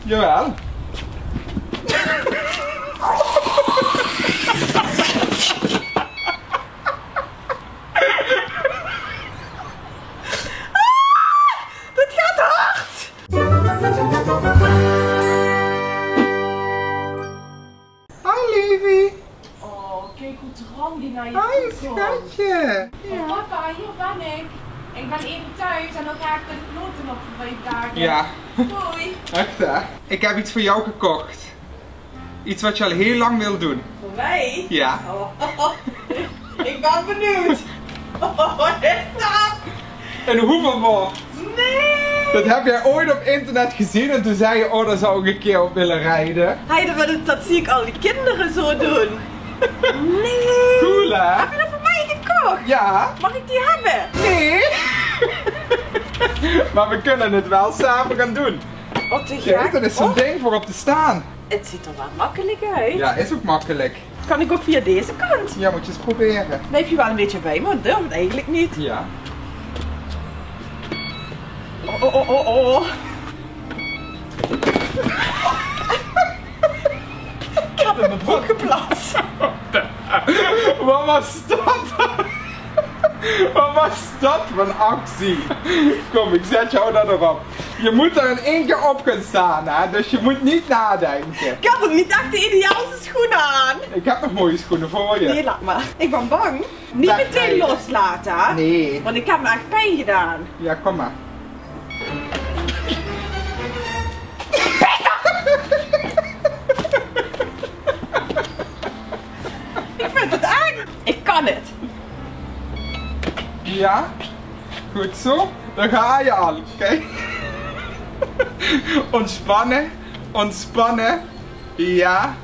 Jawel. Dat gaat hard! Hi, Levi. Oh, kijk hoe tram die naar je Hi, toe komt. schatje. Ja. Papa, hier ben ik. Ik ben even thuis en dan ga ik de kloten nog voor 5 dagen. Ja. Doei. Echt hè? Ik heb iets voor jou gekocht. Iets wat je al heel lang wil doen. Voor mij? Ja. Oh. Ik ben benieuwd. Oh, wat is dat? Een hoevenbord. Nee! Dat heb jij ooit op internet gezien en toen zei je, oh daar zou ik een keer op willen rijden. Hey, dat zie ik al die kinderen zo doen. Nee! Cool hè? Heb je dat voor mij gekocht? Ja. Mag ik die hebben? Nee. Maar we kunnen het wel samen gaan doen. Wat te Kijk, gek. dat is zo'n ding voor op te staan. Het ziet er wel makkelijk uit. Ja, is ook makkelijk. Kan ik ook via deze kant? Ja, moet je eens proberen. Blijf je wel een beetje bij, maar dat durft eigenlijk niet. Ja. Oh. Ik heb in mijn broek geplaatst. Wat was dat? Wat was dat voor een actie? Kom, ik zet jou daar erop. Je moet er in één keer op gaan staan, hè? Dus je moet niet nadenken. Ik heb ook niet echt de ideaalste schoenen aan. Ik heb nog mooie schoenen voor je. Nee, laat maar. Ik ben bang. Niet Wegrijden. meteen loslaten, hè? Nee. Want ik heb me echt pijn gedaan. Ja, kom maar. Ik vind het eng. Ik kan het. Ja? Goed zo. Dan ga je al. Kijk. Ontspannen. Ontspannen. Ja.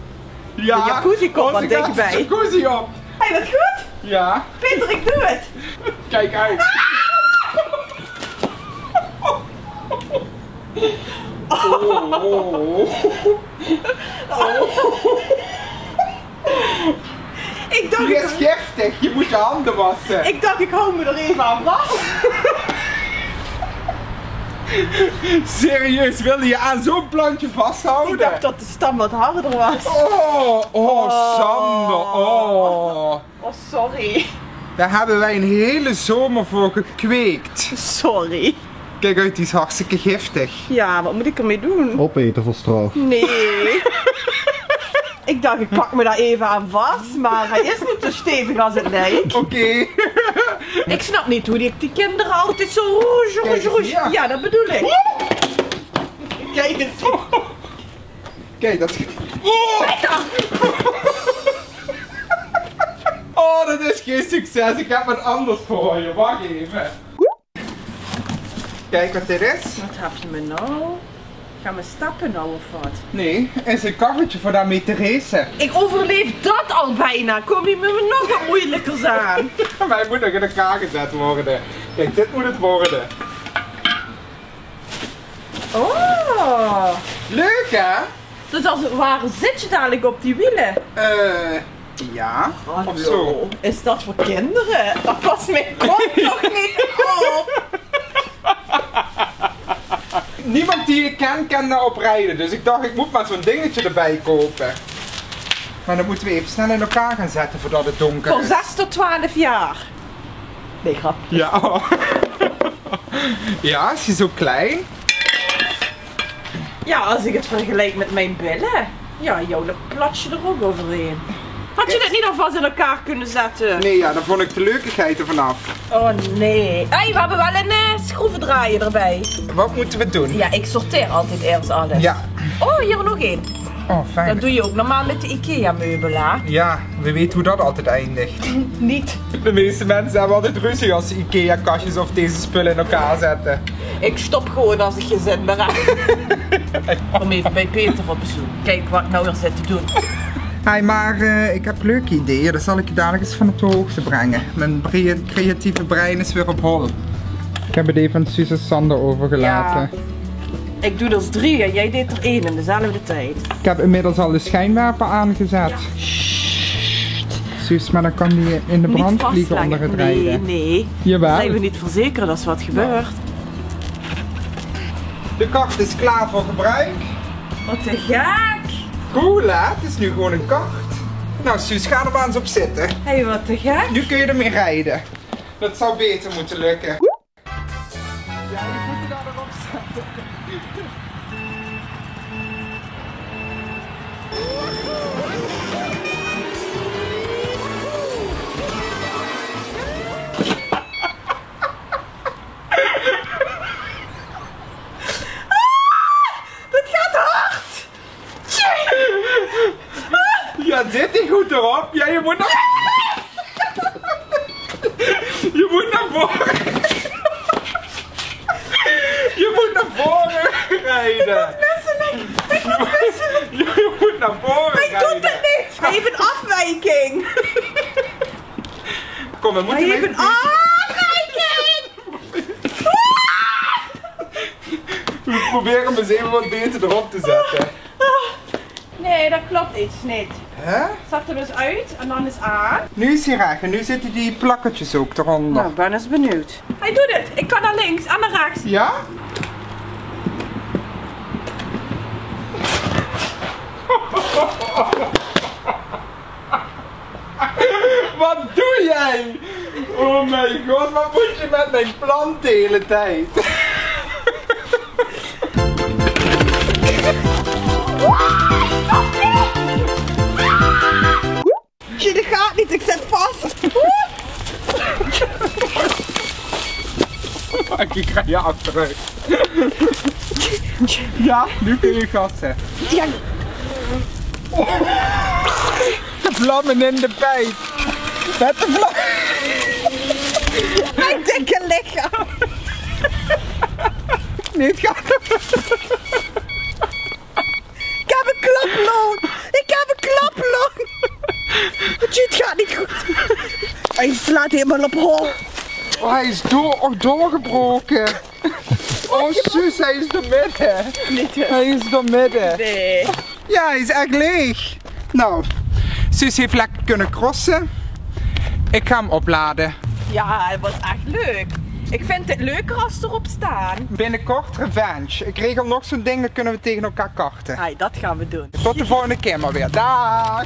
Ja. De jacuzzi komt wat Onze gaat dichtbij. de jacuzzi op. Hey, dat goed? Ja. Peter, ik doe het. Kijk uit. Oh. Ik dacht, Die is giftig. Je moet je handen wassen. ik hou me er even aan vast. Serieus, wilde je aan zo'n plantje vasthouden? Ik dacht dat de stam wat harder was. Oh, Sander. Oh. Oh, sorry. Daar hebben wij een hele zomer voor gekweekt. Sorry. Kijk uit, die is hartstikke giftig. Ja, wat moet ik ermee doen? Opeten voor straf. Nee. Ik dacht, ik pak me daar even aan vast, maar hij is niet zo stevig als het lijkt. Oké. Ik snap niet hoe die kinderen altijd zo rouge. Kijk eens hier. Ja, dat bedoel ik. Kijk eens. Kijk, dat is... Oh, dat is geen succes. Ik heb wat anders voor je. Wacht even. Kijk wat dit is. Wat heb je me nou? Gaan we stappen nou of wat? Nee, is een karretje voor daarmee te racen. Ik overleef dat al bijna. Kom je me nog wat moeilijkers aan? Maar hij moet nog in elkaar gezet worden. Kijk, dit moet het worden. Oh. Leuk hè? Dus als het ware zit je dadelijk op die wielen. Ja. Of Hallo. zo. Is dat voor kinderen? Dat past mijn kont toch niet op? Niemand die ik ken, kan daarop rijden. Dus ik dacht, ik moet maar zo'n dingetje erbij kopen. Maar dan moeten we even snel in elkaar gaan zetten voordat het donker Voor is. 6 tot 12 jaar. Nee, grap. Ja. Oh. Ja, is hij zo klein? Ja, als ik het vergelijk met mijn billen. Ja, jou, dan plats je er ook overheen. Had je dit niet alvast in elkaar kunnen zetten? Nee, ja, dan vond ik de leukigheid er vanaf. Oh nee. Hé, we hebben wel een schroevendraaier erbij. Wat moeten we doen? Ja, ik sorteer altijd eerst alles. Ja. Oh, hier nog één. Oh, fijn. Dat doe je ook normaal met de IKEA meubelen. Ja, we weten hoe dat altijd eindigt. Niet. De meeste mensen hebben altijd ruzie als ze IKEA kastjes of deze spullen in elkaar zetten. Ik stop gewoon als ik geen zin meer heb. Kom even bij Peter op bezoek. Kijk wat ik nou weer zit te doen. Hey, maar ik heb leuke ideeën, dat zal ik je dadelijk eens van op de hoogte brengen. Mijn creatieve brein is weer op hol. Ik heb het even aan Suus en Sander overgelaten. Ja. Ik doe er 3 en jij deed er 1 in dezelfde tijd. Ik heb inmiddels al de schijnwerper aangezet. Suus, maar dan kan die in de brand vliegen onder het rijden. Nee. Jawel. Zijn we niet verzekerd als wat gebeurt? De kast is klaar voor gebruik. Wat te gek. Cool hè, het is nu gewoon een kart. Nou Suus, ga er maar eens op zitten. Hé, wat te gek. Nu kun je ermee rijden. Dat zou beter moeten lukken. Ja, je voeten daar erop zetten. Dat gaat hard. Ja, zit hij goed erop? Ja, je moet naar... Je moet naar voren. Je moet naar voren rijden. Je moet naar voren rijden. Hij doet het niet. Hij heeft een afwijking. Kom, we moeten Hij heeft een afwijking. We proberen hem eens even wat beter erop te zetten. Nee, dat klopt iets niet. Hè? Zet hem eens uit en dan eens aan. Nu is hij recht en nu zitten die plakketjes ook eronder. Nou, ik ben eens benieuwd. Hij doet het. Ik kan naar links en naar rechts. Ja? Wat doe jij? Oh mijn god, wat moet je met mijn plant de hele tijd? Dat gaat niet, ik zet vast. Ik ga je achteruit. Ja, nu kun je gas zetten. Ja. De vlammen in de pijp. Met de vlam. Mijn dikke lichaam. Nee, het gaat. Ik heb een klaplong. Ik heb een klaplong. Het gaat niet goed. Hij slaat helemaal op hol. Oh, hij is doorgebroken. Oh, Suus, hij is door midden. Hij is door midden. Nee. Ja, hij is echt leeg. Nou, Suus heeft lekker kunnen crossen. Ik ga hem opladen. Ja, het was echt leuk. Ik vind het leuker als ze erop staan. Binnenkort revenge. Ik regel nog zo'n ding, dan kunnen we tegen elkaar karten. Hey, dat gaan we doen. Tot de volgende keer maar weer. Dag!